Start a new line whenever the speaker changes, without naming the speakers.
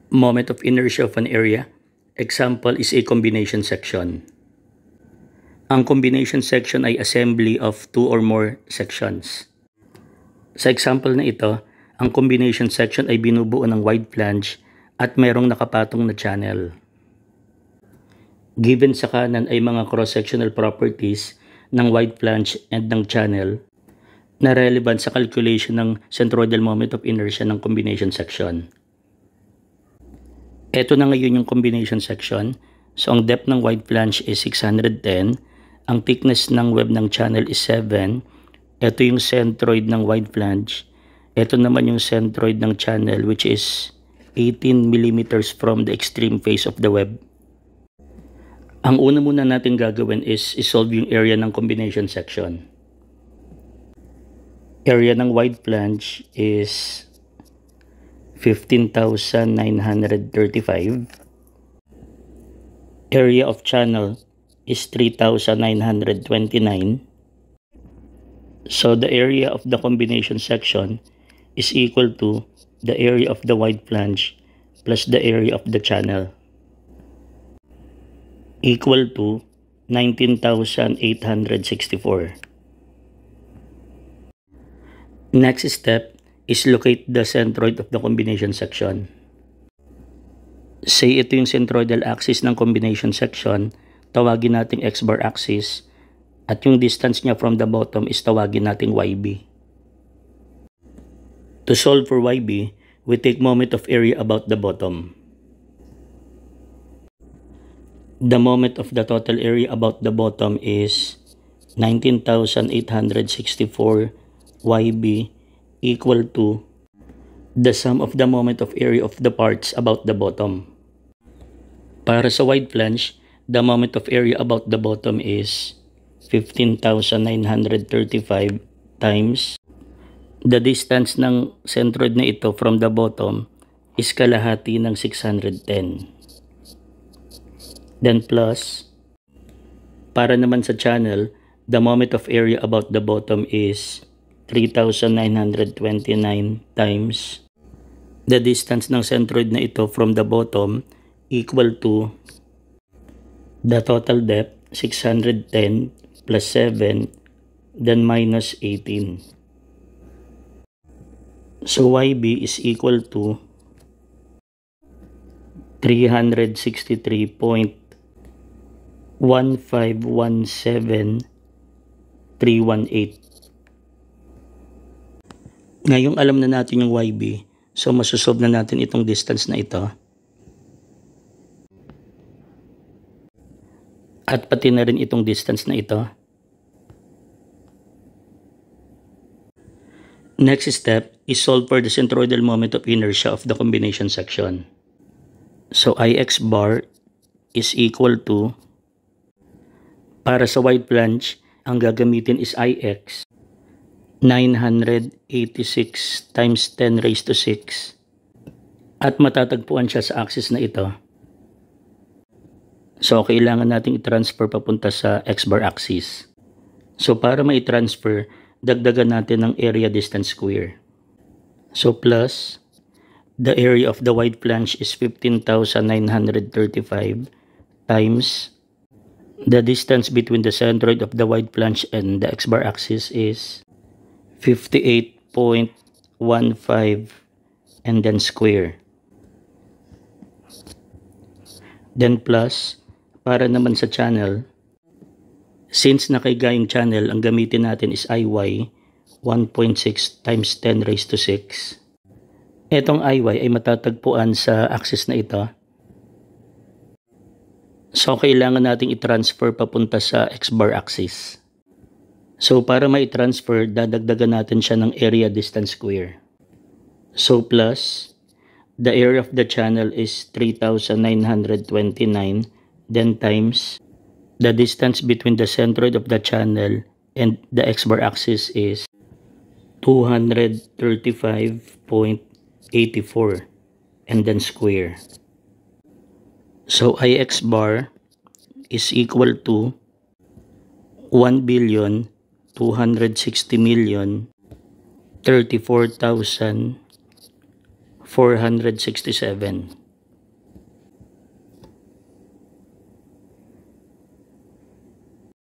Moment of inertia of an area. Example is a combination section. Ang combination section ay assembly of two or more sections. Sa example na ito, ang combination section ay binubuo ng wide flange at merong nakapatong na channel. Given sa kanan ay mga cross-sectional properties ng wide flange and ng channel na relevant sa calculation ng centroidal moment of inertia ng combination section. Ito na ngayon yung combination section. So ang depth ng wide flange is 610. Ang thickness ng web ng channel is 7. Ito yung centroid ng wide flange. Ito naman yung centroid ng channel which is 18 mm from the extreme face of the web. Ang una muna natin gagawin is isolve yung area ng combination section. Area ng wide flange is 15,935. Area of channel is 3,929. So the area of the combination section is equal to the area of the wide flange plus the area of the channel, equal to 19,864. Next step is locate the centroid of the combination section. Say ito yung centroidal axis ng combination section, tawagin nating x-bar axis, at yung distance niya from the bottom is tawagin nating YB. To solve for YB, we take moment of area about the bottom. The moment of the total area about the bottom is 19,864 YB equal to the sum of the moment of area of the parts about the bottom. Para sa wide flange, the moment of area about the bottom is 15,935 times the distance ng centroid na ito from the bottom is kalahati ng 610. Then plus, para naman sa channel, the moment of area about the bottom is 3,929 times the distance ng centroid na ito from the bottom equal to the total depth 610 plus 7 then minus 18. So YB is equal to 363.1517,318. Ngayong alam na natin yung YB, so masusolve na natin itong distance na ito. At pati na rin itong distance na ito. Next step is solve for the centroidal moment of inertia of the combination section. So Ix bar is equal to, para sa wide flange, ang gagamitin is Ix 986 times 10 raised to 6 at matatagpuan siya sa axis na ito. So kailangan nating i-transfer papunta sa x-bar axis. So para ma-i-transfer, dagdagan natin ng area distance square. So plus, the area of the wide flange is 15,935 times the distance between the centroid of the wide flange and the x-bar axis is 58.15 and then square. Then plus, para naman sa channel, since nakaigayong channel, ang gamitin natin is IY 1.6 times 10 raised to 6. Etong IY ay matatagpuan sa axis na ito. So kailangan nating i-transfer papunta sa x-bar axis. So para ma-i-transfer, dadagdagan natin siya ng area distance square. So plus, the area of the channel is 3,929, then times the distance between the centroid of the channel and the x-bar axis is 235.84 and then square. So Ix bar is equal to 1,260,034,467.